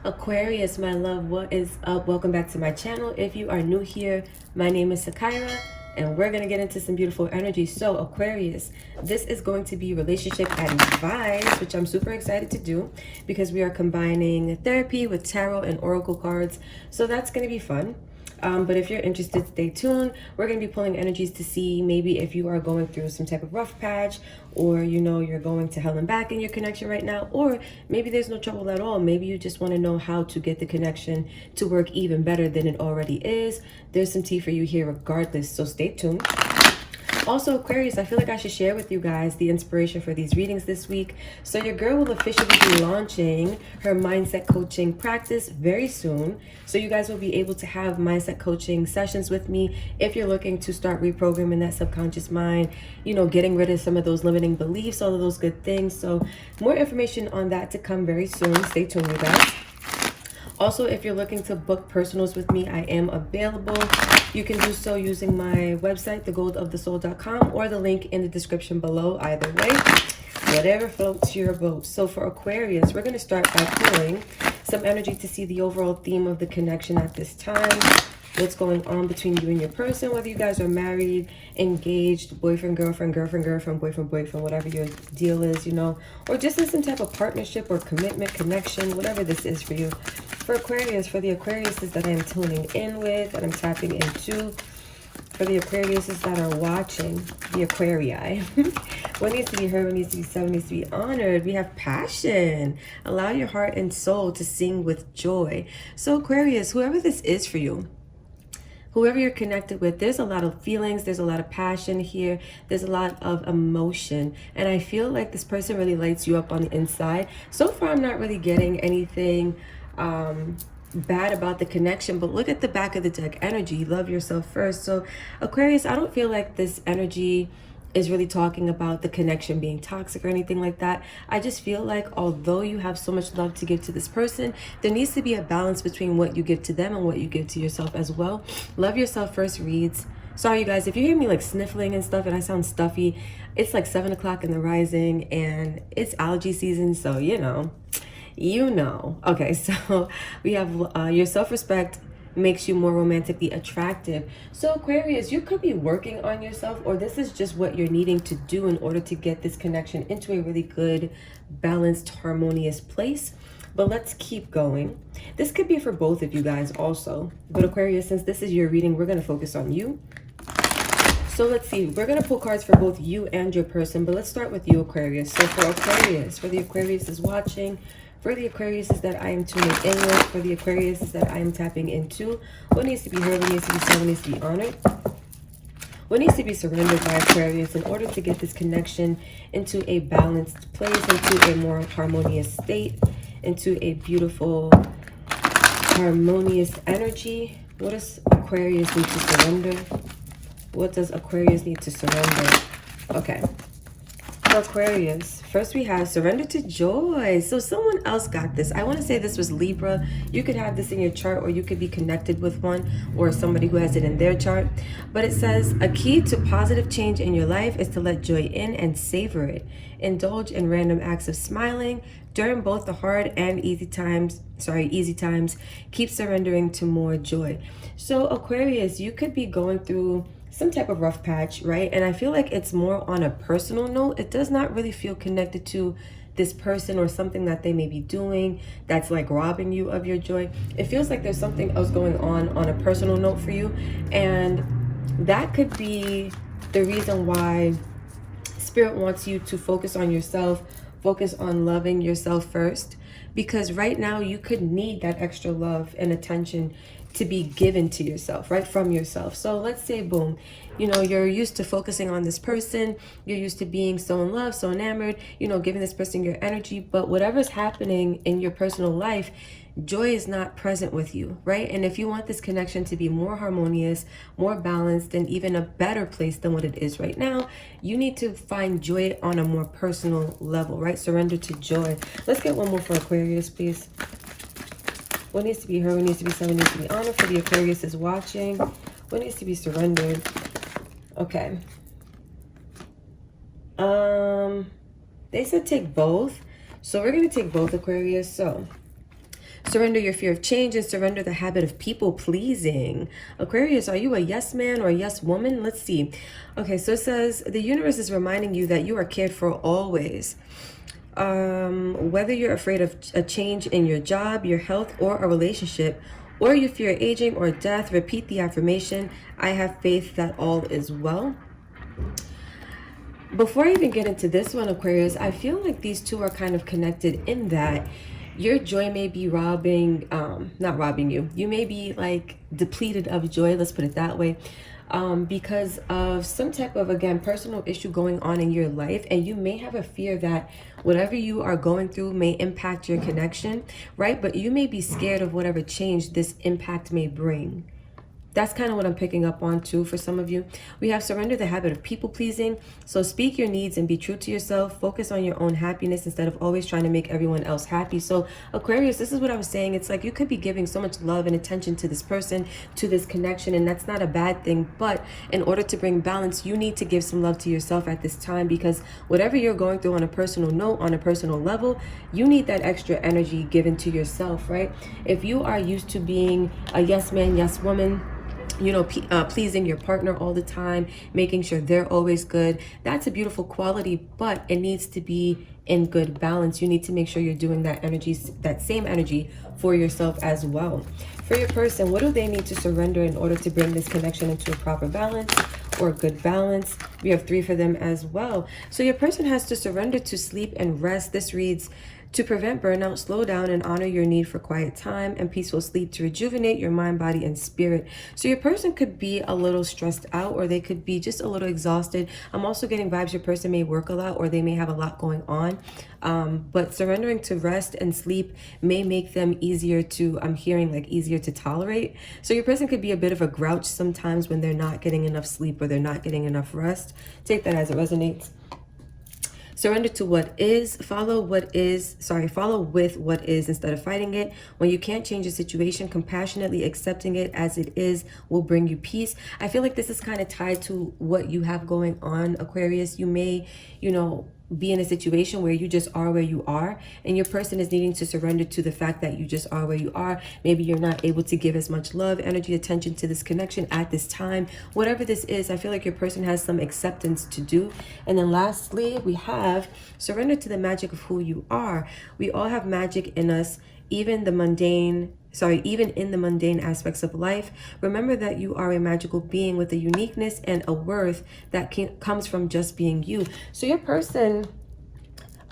Aquarius, my love, what is up? Welcome back to my channel. If you are new here, my name is Sakira, and we're going to get into some beautiful energy. So Aquarius, this is going to be relationship advice, which I'm super excited to do because we are combining therapy with tarot and oracle cards. So that's going to be fun. But if you're interested, stay tuned. We're going to be pulling energies to see maybe if you are going through some type of rough patch, or you're going to hell and back in your connection right now, or maybe there's no trouble at all. Maybe you just want to know how to get the connection to work even better than it already is. There's some tea for you here regardless, so stay tuned. Also, Aquarius, I feel like I should share with you guys the inspiration for these readings this week. So your girl will officially be launching her mindset coaching practice very soon. So you guys will be able to have mindset coaching sessions with me if you're looking to start reprogramming that subconscious mind, getting rid of some of those limiting beliefs, all of those good things. So more information on that to come very soon. Stay tuned, you guys. Also, if you're looking to book personals with me, I am available. You can do so using my website, TheGoldofTheSoul.com, or the link in the description below. Either way, whatever floats your boat. So for Aquarius, we're going to start by pulling some energy to see the overall theme of the connection at this time. What's going on between you and your person, whether you guys are married, engaged, boyfriend, girlfriend, girlfriend, girlfriend, boyfriend, boyfriend, whatever your deal is, or just in some type of partnership or commitment, connection, whatever this is for you. For Aquarius, for the Aquariuses that I am tuning in with, that I'm tapping into, for the Aquariuses that are watching, the Aquarii, what needs to be heard, what needs to be said, what needs to be honored. We have passion. Allow your heart and soul to sing with joy. So Aquarius, whoever this is for you, whoever you're connected with, there's a lot of feelings, there's a lot of passion here, there's a lot of emotion, and I feel like this person really lights you up on the inside. So far, I'm not really getting anything bad about the connection, but look at the back of the deck energy. Love yourself first. So Aquarius, I don't feel like this energy is really talking about the connection being toxic or anything like that. I just feel like although you have so much love to give to this person, there needs to be a balance between what you give to them and what you give to yourself as well. Love yourself first reads. Sorry, you guys, if you hear me like sniffling and stuff and I sound stuffy, it's like 7 o'clock in the rising and it's allergy season, so okay, so we have your self-respect makes you more romantically attractive. So Aquarius, you could be working on yourself, or this is just what you're needing to do in order to get this connection into a really good, balanced, harmonious place. But let's keep going. This could be for both of you guys also, but Aquarius, since this is your reading, we're going to focus on you. So let's see, we're going to pull cards for both you and your person, but let's start with you, Aquarius. So for Aquarius, for the Aquarius is watching, for the Aquariuses that I am tuning in with, for the Aquariuses that I am tapping into, what needs to be heard, what needs to be said, what needs to be honored, what needs to be surrendered by Aquarius in order to get this connection into a balanced place, into a more harmonious state, into a beautiful, harmonious energy. What does Aquarius need to surrender? What does Aquarius need to surrender? Okay. For Aquarius, first we have surrender to joy. So someone else got this. I want to say this was Libra. You could have this in your chart, or you could be connected with one or somebody who has it in their chart. But it says a key to positive change in your life is to let joy in and savor it. Indulge in random acts of smiling during both the hard and easy times. Keep surrendering to more joy. So Aquarius, you could be going through some type of rough patch, right? And I feel like it's more on a personal note. It does not really feel connected to this person or something that they may be doing that's like robbing you of your joy. It feels like there's something else going on a personal note for you, and that could be the reason why Spirit wants you to focus on yourself, focus on loving yourself first, because right now you could need that extra love and attention to be given to yourself, right, from yourself. So let's say, boom, you're used to focusing on this person, you're used to being so in love, so enamored, giving this person your energy, but whatever's happening in your personal life, joy is not present with you, right? And if you want this connection to be more harmonious, more balanced, and even a better place than what it is right now, you need to find joy on a more personal level, right? Surrender to joy. Let's get one more for Aquarius, please. What needs to be heard, what needs to be said, what needs to be honored for the Aquarius is watching. What needs to be surrendered? Okay. They said take both. So we're going to take both, Aquarius. So Surrender your fear of change and surrender the habit of people pleasing. Aquarius, are you a yes man or a yes woman? Let's see. Okay, so it says the universe is reminding you that you are cared for always. Whether you're afraid of a change in your job, your health, or a relationship, or you fear aging or death, repeat the affirmation, I have faith that all is well. Before I even get into this one, Aquarius, I feel like these two are kind of connected in that your joy may be not robbing you. You may be like depleted of joy, let's put it that way, because of some type of, again, personal issue going on in your life. And you may have a fear that whatever you are going through may impact your connection, right? But you may be scared of whatever change this impact may bring. That's kind of what I'm picking up on too for some of you. We have surrender the habit of people pleasing. So speak your needs and be true to yourself. Focus on your own happiness instead of always trying to make everyone else happy. So Aquarius, this is what I was saying. It's like you could be giving so much love and attention to this person, to this connection, and that's not a bad thing. But in order to bring balance, you need to give some love to yourself at this time, because whatever you're going through on a personal note, on a personal level, you need that extra energy given to yourself, right? If you are used to being a yes man, yes woman, you know, pleasing your partner all the time, making sure they're always good, that's a beautiful quality, but it needs to be in good balance. You need to make sure you're doing that energy, that same energy for yourself as well. For your person, what do they need to surrender in order to bring this connection into a proper balance or good balance? We have 3 for them as well. So your person has to surrender to sleep and rest. This reads, to prevent burnout, slow down and honor your need for quiet time and peaceful sleep to rejuvenate your mind, body, and spirit. So your person could be a little stressed out, or they could be just a little exhausted. I'm also getting vibes your person may work a lot, or they may have a lot going on. But surrendering to rest and sleep may make them easier to, I'm hearing like easier to tolerate. So your person could be a bit of a grouch sometimes when they're not getting enough sleep or they're not getting enough rest. Take that as it resonates. Surrender to what is, follow with what is instead of fighting it. When you can't change a situation, compassionately accepting it as it is will bring you peace. I feel like this is kind of tied to what you have going on, Aquarius. You may, be in a situation where you just are where you are, and your person is needing to surrender to the fact that you just are where you are. Maybe you're not able to give as much love, energy, attention to this connection at this time. Whatever this is, I feel like your person has some acceptance to do. And then lastly, we have surrender to the magic of who you are. We all have magic in us, even in the mundane aspects of life. Remember that you are a magical being with a uniqueness and a worth that comes from just being you. So your person,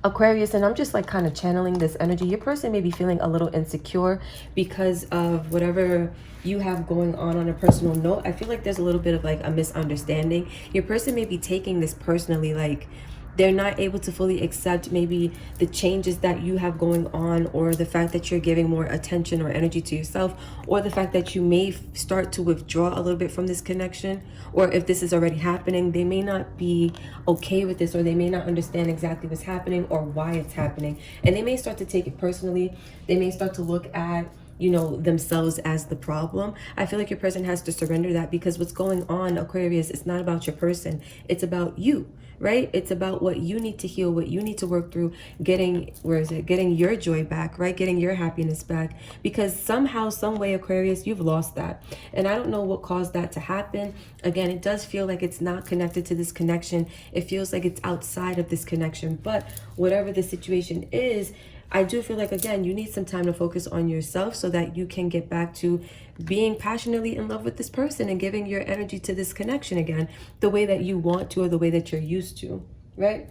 Aquarius, and I'm just like kind of channeling this energy, your person may be feeling a little insecure because of whatever you have going on a personal note. I feel like there's a little bit of like a misunderstanding. Your person may be taking this personally, like they're not able to fully accept maybe the changes that you have going on, or the fact that you're giving more attention or energy to yourself, or the fact that you may start to withdraw a little bit from this connection. Or if this is already happening, they may not be okay with this, or they may not understand exactly what's happening or why it's happening. And they may start to take it personally. They may start to look at themselves as the problem. I feel like your person has to surrender that, because what's going on, Aquarius, it's not about your person. It's about you, right? It's about what you need to heal, what you need to work through, getting your joy back, right? Getting your happiness back, because somehow, some way, Aquarius, you've lost that. And I don't know what caused that to happen. Again, it does feel like it's not connected to this connection. It feels like it's outside of this connection. But whatever the situation is, I do feel like, again, you need some time to focus on yourself so that you can get back to being passionately in love with this person and giving your energy to this connection again, the way that you want to, or the way that you're used to, right?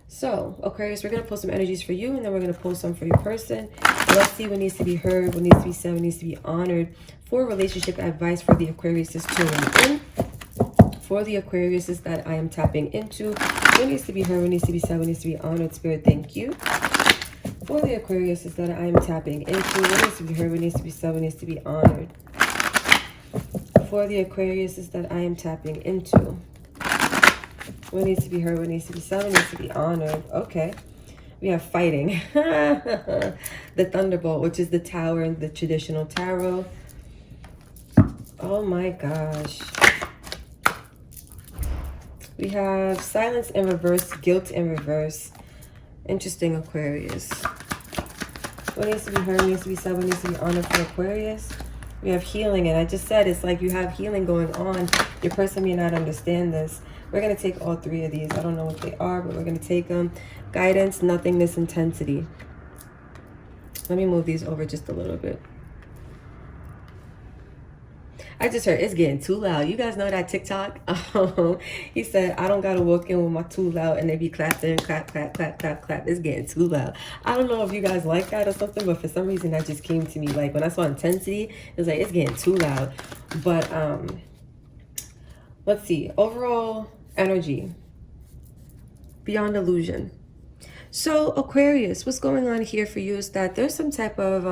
So, Aquarius, we're going to pull some energies for you, and then we're going to pull some for your person. Let's see what needs to be heard, what needs to be said, what needs to be honored for relationship advice for the Aquariuses tuning in. For the Aquariuses that I am tapping into, what needs to be heard, what needs to be said, what needs to be honored. Spirit, thank you. For the Aquariuses that I am tapping into, what needs to be heard, what needs to be said, what needs to be honored. For the Aquariuses that I am tapping into, what needs to be heard, what needs to be said, what needs to be honored. Okay. We have fighting. The Thunderbolt, which is the Tower in the traditional tarot. Oh my gosh. We have silence in reverse, guilt in reverse. Interesting, Aquarius. What needs to be heard, needs to be said, what needs to be honored for Aquarius? We have healing, and I just said it's like you have healing going on. Your person may not understand this. We're going to take all three of these. I don't know what they are, but we're going to take them. Guidance, nothingness, intensity. Let me move these over just a little bit. I just heard it's getting too loud. You guys know that TikTok? He said, I don't got to walk in with my tools out and they be clapping, clap, clap, clap, clap, clap. It's getting too loud. I don't know if you guys like that or something, but for some reason that just came to me. Like when I saw intensity, it was like, it's getting too loud. But let's see. Overall energy. Beyond illusion. So Aquarius, what's going on here for you is that there's some type of,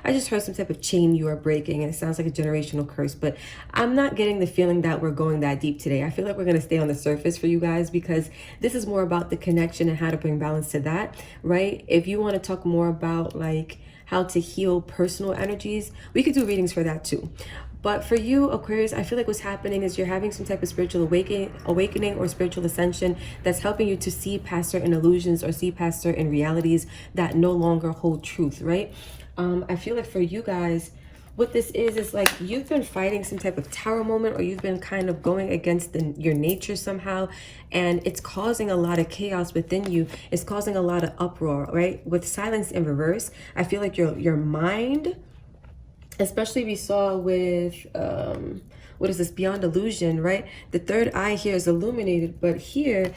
I just heard some type of chain you are breaking, and it sounds like a generational curse, but I'm not getting the feeling that we're going that deep today. I feel like we're going to stay on the surface for you guys, because this is more about the connection and how to bring balance to that, right? If you want to talk more about like how to heal personal energies, we could do readings for that too. But for you, Aquarius, I feel like what's happening is you're having some type of spiritual awakening or spiritual ascension that's helping you to see past certain illusions or see past certain realities that no longer hold truth, right? I feel like for you guys, what this is like you've been fighting some type of tower moment, or you've been kind of going against your nature somehow, and it's causing a lot of chaos within you. It's causing a lot of uproar, right? With silence in reverse, I feel like your mind, especially we saw with what is this, beyond illusion, right? The third eye here is illuminated, but here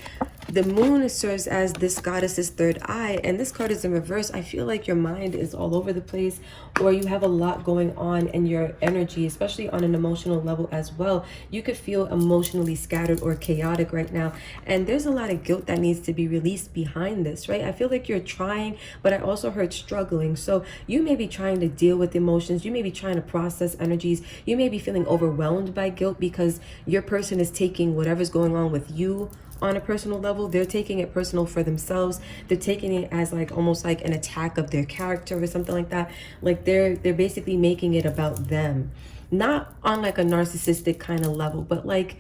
the moon serves as this goddess's third eye, and this card is in reverse. I feel like your mind is all over the place, or you have a lot going on in your energy, especially on an emotional level as well. You could feel emotionally scattered or chaotic right now, and there's a lot of guilt that needs to be released behind this, right? I feel like you're trying, but I also heard struggling. So you may be trying to deal with emotions, you may be trying to process energies, you may be feeling overwhelmed by guilt because your person is taking whatever's going on with you on a personal level. They're taking it personal for themselves. They're taking it as like almost like an attack of their character or something like that. Like they're basically making it about them, not on like a narcissistic kind of level, but like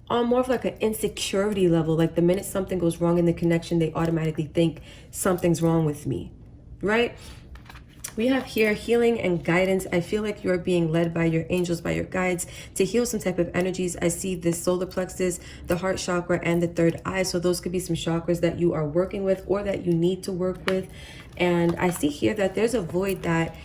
on more of like an insecurity level. Like the minute something goes wrong in the connection, they automatically think something's wrong with me, right? We have here healing and guidance. I feel like you're being led by your angels, by your guides, to heal some type of energies. I see the solar plexus, the heart chakra, and the third eye. So those could be some chakras that you are working with or that you need to work with. And I see here that there's a void that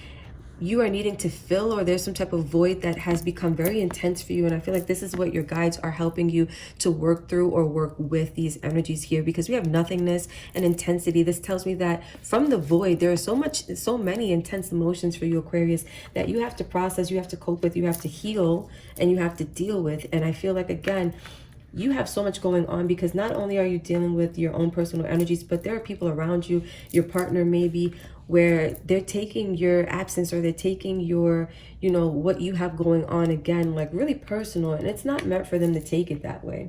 you are needing to fill, or there's some type of void that has become very intense for you. And I feel like this is what your guides are helping you to work through or work with these energies here, because we have nothingness and intensity. This tells me that from the void, there are so many intense emotions for you, Aquarius, that you have to process, you have to cope with, you have to heal, and you have to deal with. And I feel like, again, you have so much going on, because not only are you dealing with your own personal energies, but there are people around you, your partner maybe, where they're taking your absence, or they're taking your, you know, what you have going on, again, like really personal, and it's not meant for them to take it that way.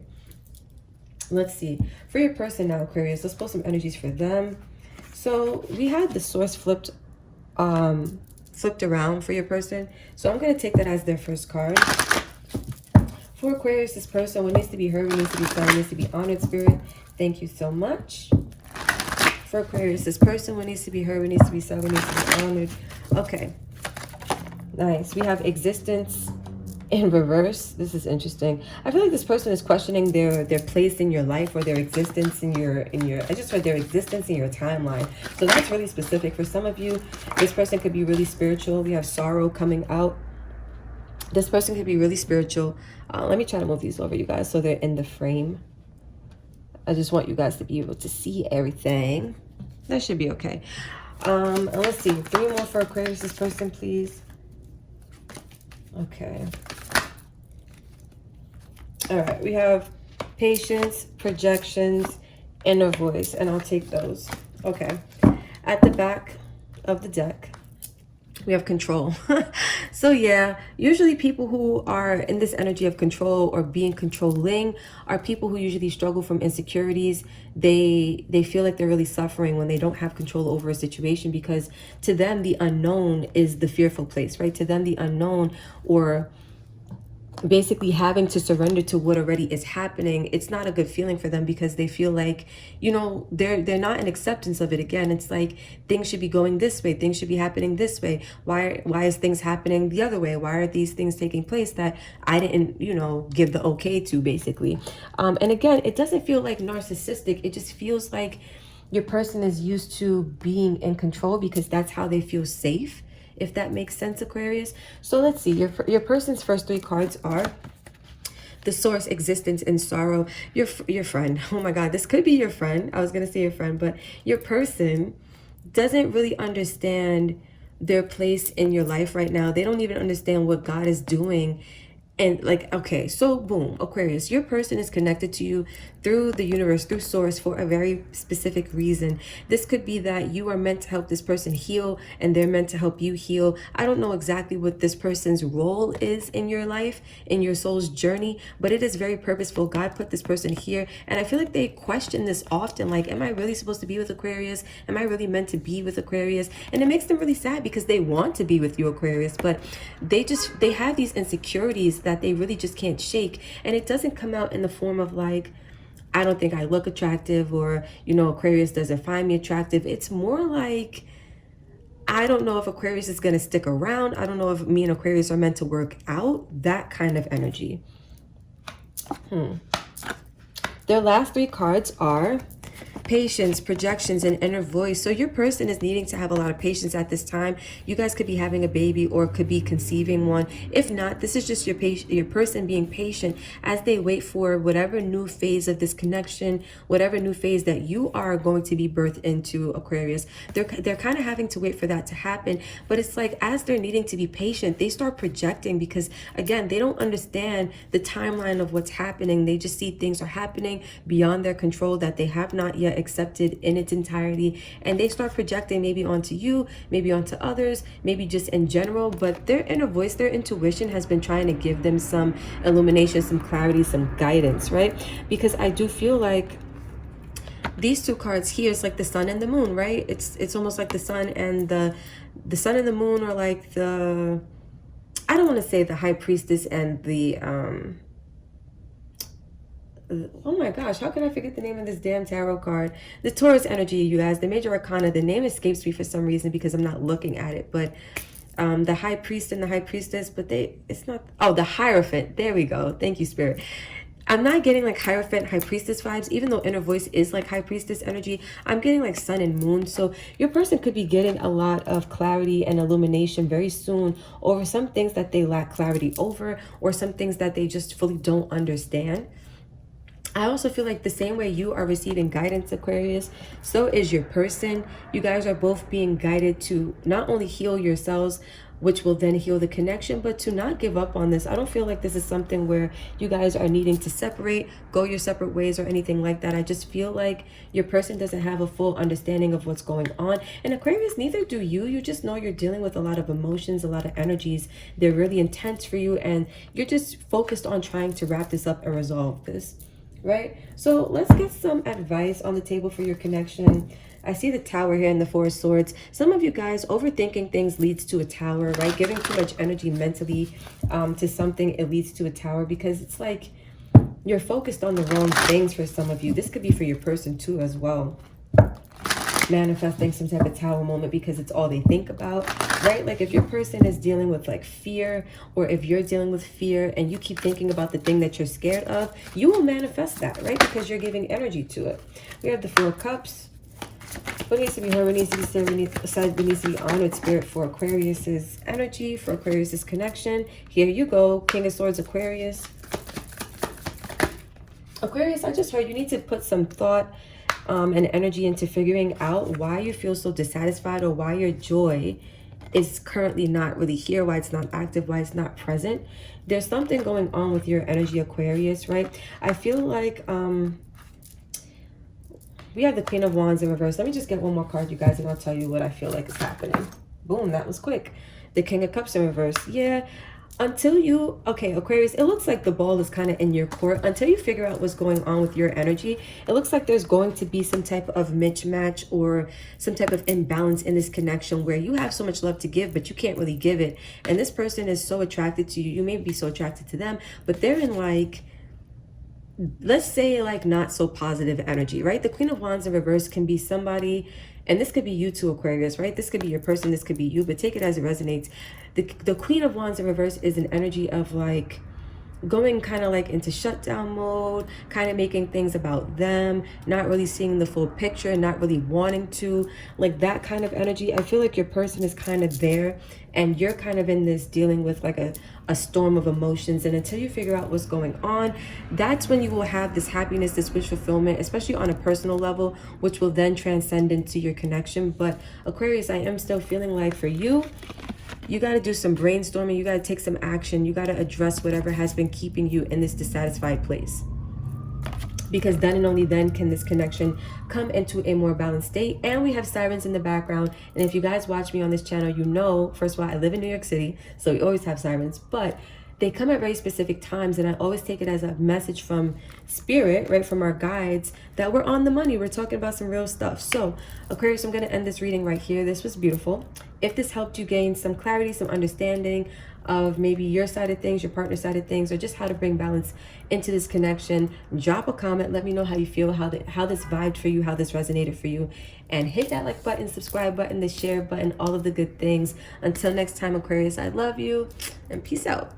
Let's see. For your person now, Aquarius, let's pull some energies for them. So we had the source flipped around for your person. So I'm going to take that as their first card. For Aquarius, this person, what needs to be heard, what needs to be said, what needs to be honored, Spirit. Thank you so much. For Aquarius, this person, what needs to be heard, what needs to be said, what needs to be honored. Okay. Nice. We have existence in reverse. This is interesting. I feel like this person is questioning their place in your life, or their existence in your I just heard their existence in your timeline. So that's really specific. For some of you, this person could be really spiritual. We have sorrow coming out. This person could be really spiritual. Let me try to move these over, you guys, so they're in the frame. I just want you guys to be able to see everything. That should be okay. And let's see. 3 more for Aquarius, this person, please. Okay. All right. We have patience, projections, inner voice, and I'll take those. Okay. At the back of the deck, we have control. So yeah, usually people who are in this energy of control or being controlling are people who usually struggle from insecurities. They feel like they're really suffering when they don't have control over a situation, because to them the unknown is the fearful place, right? To them the unknown, or basically having to surrender to what already is happening. It's not a good feeling for them because they feel like, you know, they're not in acceptance of it. Again, it's like things should be going this way, things should be happening this way. Why is things happening the other way? Why are these things taking place that I didn't, you know, give the okay to, basically? And again, it doesn't feel like narcissistic. It just feels like your person is used to being in control because that's how they feel safe, if that makes sense, Aquarius. So let's see, your person's first 3 cards are the source, existence, and sorrow. Your friend, oh my God, this could be your friend. I was gonna say your friend, but your person doesn't really understand their place in your life right now. They don't even understand what God is doing. And like, okay, so boom, Aquarius, your person is connected to you through the universe, through source, for a very specific reason. This could be that you are meant to help this person heal and they're meant to help you heal. I don't know exactly what this person's role is in your life, in your soul's journey, but it is very purposeful. God put this person here. And I feel like they question this often. Like, am I really supposed to be with Aquarius? Am I really meant to be with Aquarius? And it makes them really sad because they want to be with you, Aquarius, but they have these insecurities that they really just can't shake. And it doesn't come out in the form of like, I don't think I look attractive, or, you know, Aquarius doesn't find me attractive. It's more like, I don't know if Aquarius is going to stick around. I don't know if me and Aquarius are meant to work out. That kind of energy. Their last 3 cards are patience, projections, and inner voice. So your person is needing to have a lot of patience at this time. You guys could be having a baby or could be conceiving one. If not, this is just your person being patient as they wait for whatever new phase of this connection, whatever new phase that you are going to be birthed into, Aquarius. They're kind of having to wait for that to happen. But it's like, as they're needing to be patient, they start projecting because, again, they don't understand the timeline of what's happening. They just see things are happening beyond their control that they have not yet accepted in its entirety, and they start projecting maybe onto you, maybe onto others, maybe just in general. But their inner voice, their intuition has been trying to give them some illumination, some clarity, some guidance, right? Because I do feel like these 2 cards here is like the sun and the moon, right? It's almost like the sun and the sun and the moon are like the, I don't want to say the high priestess and the oh my gosh, how can I forget the name of this damn tarot card? The Taurus energy, you guys. The major arcana, the name escapes me for some reason because I'm not looking at it, but the high priest and the high priestess, but it's not, oh, the Hierophant. There we go. Thank you, Spirit. I'm not getting like Hierophant, high priestess vibes, even though inner voice is like high priestess energy. I'm getting like sun and moon. So your person could be getting a lot of clarity and illumination very soon over some things that they lack clarity over, or some things that they just fully don't understand. I also feel like the same way you are receiving guidance, Aquarius, so is your person. You guys are both being guided to not only heal yourselves, which will then heal the connection, but to not give up on this. I don't feel like this is something where you guys are needing to separate, go your separate ways, or anything like that. I just feel like your person doesn't have a full understanding of what's going on. And Aquarius, neither do you. You just know you're dealing with a lot of emotions, a lot of energies. They're really intense for you, and you're just focused on trying to wrap this up and resolve this. Right? So let's get some advice on the table for your connection. I see the Tower here and the 4 of Swords. Some of you guys, overthinking things leads to a Tower, right? Giving too much energy mentally to something, it leads to a Tower, because it's like you're focused on the wrong things for some of you. This could be for your person too as well. Manifesting some type of Tower moment because it's all they think about, right? Like if your person is dealing with like fear, or if you're dealing with fear and you keep thinking about the thing that you're scared of, you will manifest that, right? Because you're giving energy to it. We have the 4 of Cups. What needs to be heard, what needs to be said, what needs to be honored, Spirit, for Aquarius's energy, for Aquarius's connection. Here you go, King of Swords, Aquarius. Aquarius, I just heard you need to put some thought and energy into figuring out why you feel so dissatisfied, or why your joy is currently not really here, why it's not active, why it's not present. There's something going on with your energy, Aquarius, right? I feel like we have the Queen of Wands in reverse. Let me just get one more card, you guys, and I'll tell you what I feel like is happening. Boom, that was quick. The King of Cups in reverse. Yeah, until you, okay, Aquarius, it looks like the ball is kind of in your court. Until you figure out what's going on with your energy, it looks like there's going to be some type of mismatch or some type of imbalance in this connection where you have so much love to give, but you can't really give it. And this person is so attracted to you. You may be so attracted to them, but they're in like, let's say like not so positive energy, right? The Queen of Wands in reverse can be somebody, and this could be you too, Aquarius, right? This could be your person, this could be you, but take it as it resonates. The Queen of Wands in reverse is an energy of like going kind of like into shutdown mode, kind of making things about them, not really seeing the full picture, not really wanting to, like that kind of energy. I feel like your person is kind of there and you're kind of in this dealing with like a storm of emotions. And until you figure out what's going on, that's when you will have this happiness, this wish fulfillment, especially on a personal level, which will then transcend into your connection. But Aquarius, I am still feeling like for you, you got to do some brainstorming. You got to take some action. You got to address whatever has been keeping you in this dissatisfied place. Because then and only then can this connection come into a more balanced state. And we have sirens in the background. And if you guys watch me on this channel, you know, first of all, I live in New York City, so we always have sirens. But they come at very specific times, and I always take it as a message from spirit, right, from our guides, that we're on the money. We're talking about some real stuff. So Aquarius, I'm going to end this reading right here. This was beautiful. If this helped you gain some clarity, some understanding of maybe your side of things, your partner side of things, or just how to bring balance into this connection, drop a comment. Let me know how you feel, how this vibed for you, how this resonated for you. And hit that like button, subscribe button, the share button, all of the good things. Until next time, Aquarius, I love you and peace out.